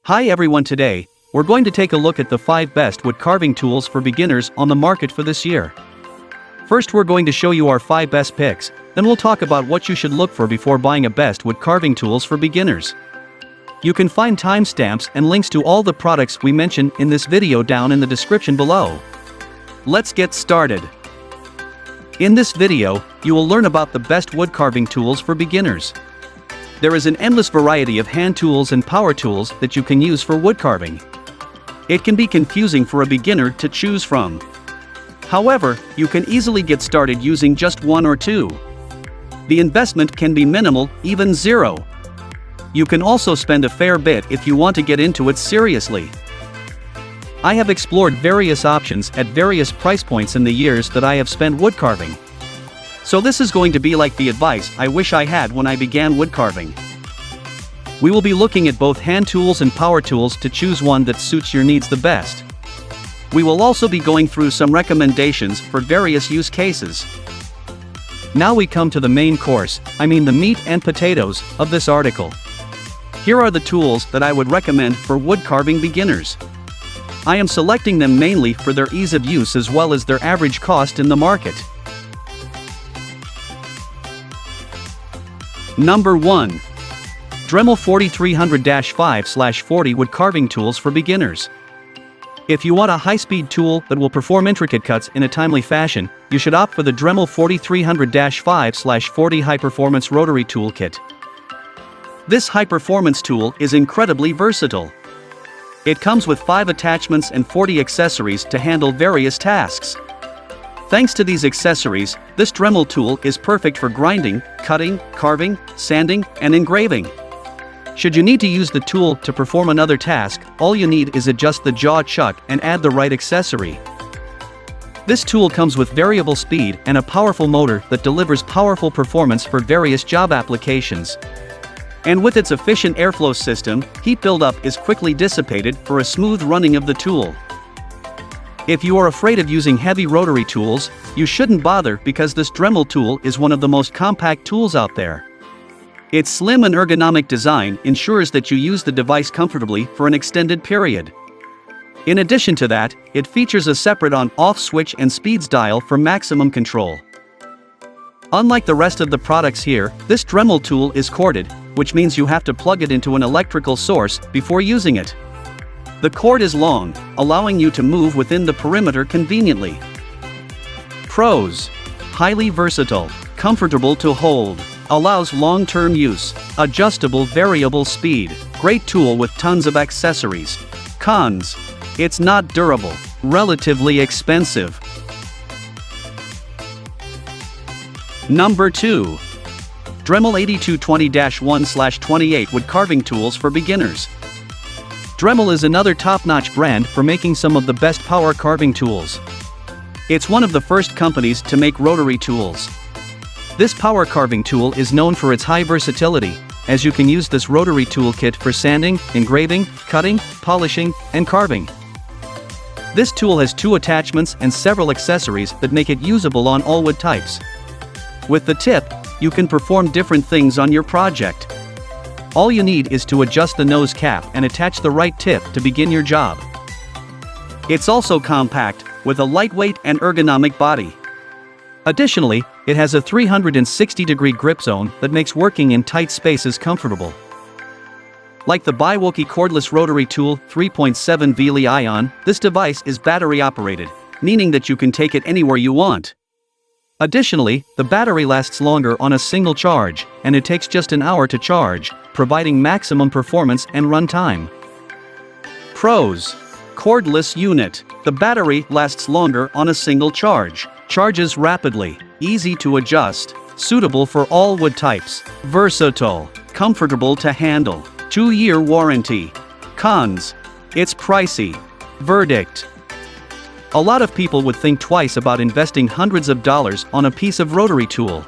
Hi everyone, today, we're going to take a look at the 5 best wood carving tools for beginners on the market for this year. First, we're going to show you our 5 best picks, then we'll talk about what you should look for before buying a best wood carving tools for beginners. You can find timestamps and links to all the products we mention in this video down in the description below. Let's get started. In this video, you will learn about the best wood carving tools for beginners. There is an endless variety of hand tools and power tools that you can use for wood carving. It can be confusing for a beginner to choose from. However, you can easily get started using just 1 or 2. The investment can be minimal, even 0. You can also spend a fair bit if you want to get into it seriously. I have explored various options at various price points in the years that I have spent wood carving. So this is going to be like the advice I wish I had when I began wood carving. We will be looking at both hand tools and power tools to choose one that suits your needs the best. We will also be going through some recommendations for various use cases. Now we come to the main course, the meat and potatoes, of this article. Here are the tools that I would recommend for wood carving beginners. I am selecting them mainly for their ease of use as well as their average cost in the market. Number 1. Dremel 4300-5/40 Wood Carving Tools for Beginners. If you want a high-speed tool that will perform intricate cuts in a timely fashion, you should opt for the Dremel 4300-5/40 High-Performance Rotary Toolkit. This high-performance tool is incredibly versatile. It comes with 5 attachments and 40 accessories to handle various tasks. Thanks to these accessories, this Dremel tool is perfect for grinding, cutting, carving, sanding, and engraving. Should you need to use the tool to perform another task, all you need is adjust the jaw chuck and add the right accessory. This tool comes with variable speed and a powerful motor that delivers powerful performance for various job applications. And with its efficient airflow system, heat buildup is quickly dissipated for a smooth running of the tool. If you are afraid of using heavy rotary tools, you shouldn't bother because this Dremel tool is one of the most compact tools out there. Its slim and ergonomic design ensures that you use the device comfortably for an extended period. In addition to that, it features a separate on-off switch and speeds dial for maximum control. Unlike the rest of the products here, this Dremel tool is corded, which means you have to plug it into an electrical source before using it. The cord is long, allowing you to move within the perimeter conveniently. Pros: highly versatile, comfortable to hold, allows long-term use, adjustable variable speed, great tool with tons of accessories. Cons: it's not durable, relatively expensive. Number 2. Dremel 8220-1/28 Wood Carving Tools for Beginners. Dremel is another top-notch brand for making some of the best power carving tools. It's one of the first companies to make rotary tools. This power carving tool is known for its high versatility, as you can use this rotary toolkit for sanding, engraving, cutting, polishing, and carving. This tool has 2 attachments and several accessories that make it usable on all wood types. With the tip, you can perform different things on your project. All you need is to adjust the nose cap and attach the right tip to begin your job. It's also compact, with a lightweight and ergonomic body. Additionally, it has a 360-degree grip zone that makes working in tight spaces comfortable. Like the Biwoki cordless rotary tool 3.7 V Li-ion, this device is battery operated, meaning that you can take it anywhere you want. Additionally, the battery lasts longer on a single charge, and it takes just an hour to charge, providing maximum performance and runtime. Pros: cordless unit. The battery lasts longer on a single charge, charges rapidly, easy to adjust, suitable for all wood types, versatile, comfortable to handle, 2-year warranty. Cons: it's pricey. Verdict: a lot of people would think twice about investing hundreds of dollars on a piece of rotary tool.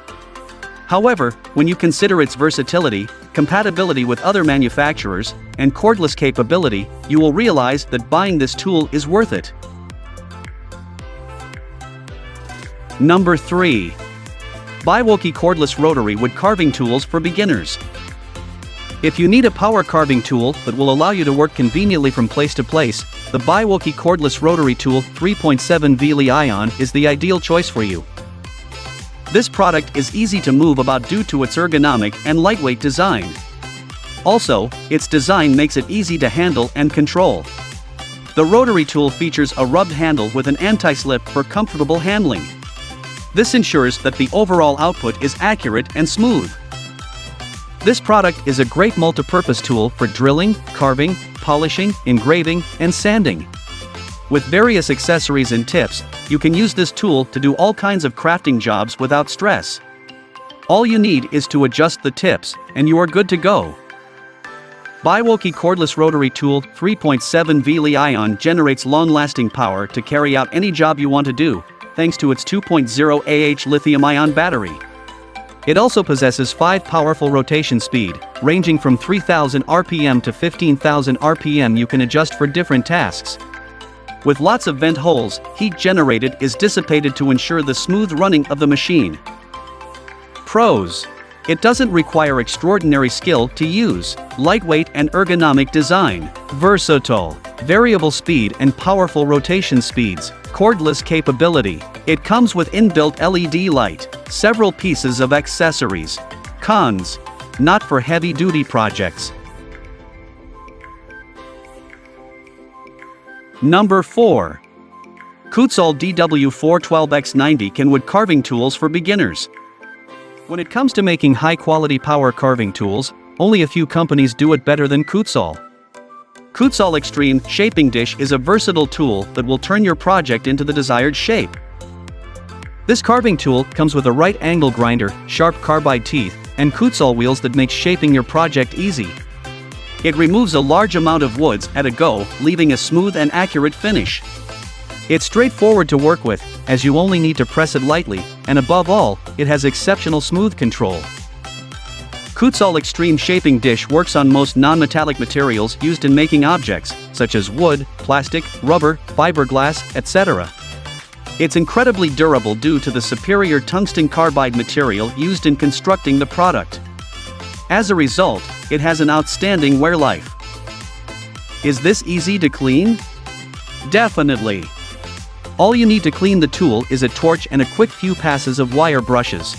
However, when you consider its versatility, compatibility with other manufacturers, and cordless capability, you will realize that buying this tool is worth it. Number 3. Biwoki Cordless Rotary Wood Carving Tools for Beginners. If you need a power carving tool that will allow you to work conveniently from place to place, the Biwoki Cordless Rotary Tool 3.7 Li-ion is the ideal choice for you. This product is easy to move about due to its ergonomic and lightweight design. Also, its design makes it easy to handle and control. The rotary tool features a rubbed handle with an anti-slip for comfortable handling. This ensures that the overall output is accurate and smooth. This product is a great multi-purpose tool for drilling, carving, polishing, engraving, and sanding. With various accessories and tips, you can use this tool to do all kinds of crafting jobs without stress. All you need is to adjust the tips, and you are good to go. Biwoki Cordless Rotary Tool 3.7 Li-ion generates long-lasting power to carry out any job you want to do, thanks to its 2.0 Ah lithium-ion battery. It also possesses 5 powerful rotation speed, ranging from 3000 RPM to 15,000 RPM. You can adjust for different tasks. With lots of vent holes, heat generated is dissipated to ensure the smooth running of the machine. Pros: it doesn't require extraordinary skill to use, lightweight and ergonomic design, versatile, variable speed and powerful rotation speeds, cordless capability. It comes with inbuilt LED light, several pieces of accessories. Cons: not for heavy-duty projects. Number 4. Kutzall DW412X90 Can Wood Carving Tools for Beginners. When it comes to making high-quality power carving tools, only a few companies do it better than Kutzall. Kutzall Extreme Shaping Dish is a versatile tool that will turn your project into the desired shape. This carving tool comes with a right angle grinder, sharp carbide teeth, and Kutzall wheels that make shaping your project easy. It removes a large amount of woods at a go, leaving a smooth and accurate finish. It's straightforward to work with, as you only need to press it lightly, and above all, it has exceptional smooth control. Kutzall Extreme Shaping Dish works on most non-metallic materials used in making objects, such as wood, plastic, rubber, fiberglass, etc. It's incredibly durable due to the superior tungsten carbide material used in constructing the product. As a result, it has an outstanding wear life. Is this easy to clean? Definitely. All you need to clean the tool is a torch and a quick few passes of wire brushes.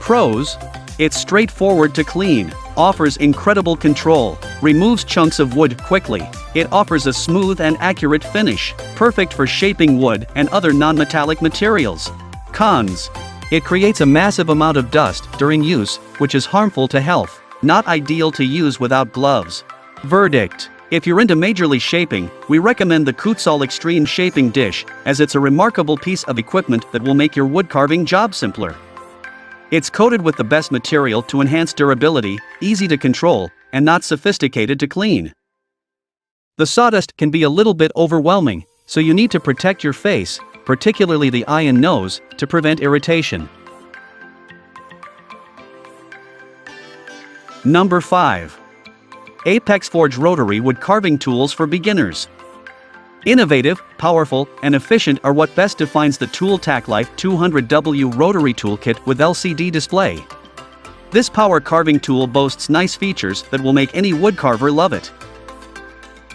Pros: it's straightforward to clean, offers incredible control, removes chunks of wood quickly. It offers a smooth and accurate finish, perfect for shaping wood and other non-metallic materials. Cons: it creates a massive amount of dust during use, which is harmful to health, not ideal to use without gloves. Verdict: if you're into majorly shaping, we recommend the Kutzall Extreme Shaping Dish, as it's a remarkable piece of equipment that will make your wood carving job simpler. It's coated with the best material to enhance durability, easy to control, and not sophisticated to clean. The sawdust can be a little bit overwhelming, so you need to protect your face, particularly the eye and nose, to prevent irritation. Number 5. Apex Forge Rotary Wood Carving Tools for Beginners. Innovative, powerful, and efficient are what best defines the Tool TacLife 200W Rotary Toolkit with LCD display. This power carving tool boasts nice features that will make any woodcarver love it.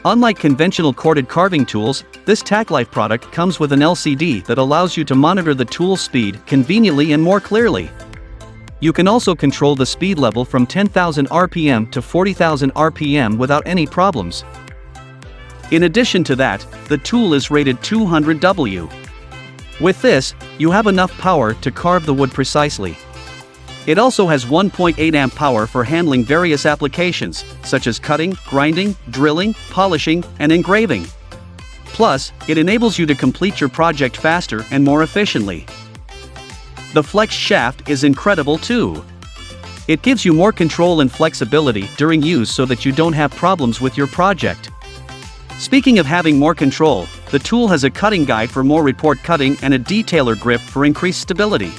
Unlike conventional corded carving tools, this TacLife product comes with an LCD that allows you to monitor the tool speed conveniently and more clearly. You can also control the speed level from 10,000 RPM to 40,000 RPM without any problems. In addition to that, the tool is rated 200W. With this, you have enough power to carve the wood precisely. It also has 1.8 amp power for handling various applications, such as cutting, grinding, drilling, polishing, and engraving. Plus, it enables you to complete your project faster and more efficiently. The flex shaft is incredible too. It gives you more control and flexibility during use so that you don't have problems with your project. Speaking of having more control, the tool has a cutting guide for more report cutting and a detailer grip for increased stability.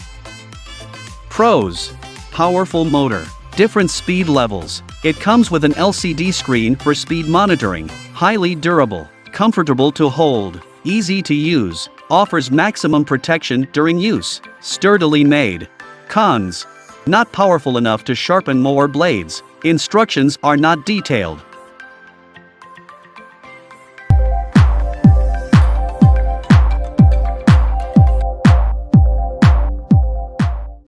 Pros: powerful motor, different speed levels. It comes with an LCD screen for speed monitoring, highly durable, comfortable to hold, easy to use, offers maximum protection during use, sturdily made. Cons: Not powerful enough to sharpen mower blades. Instructions are not detailed.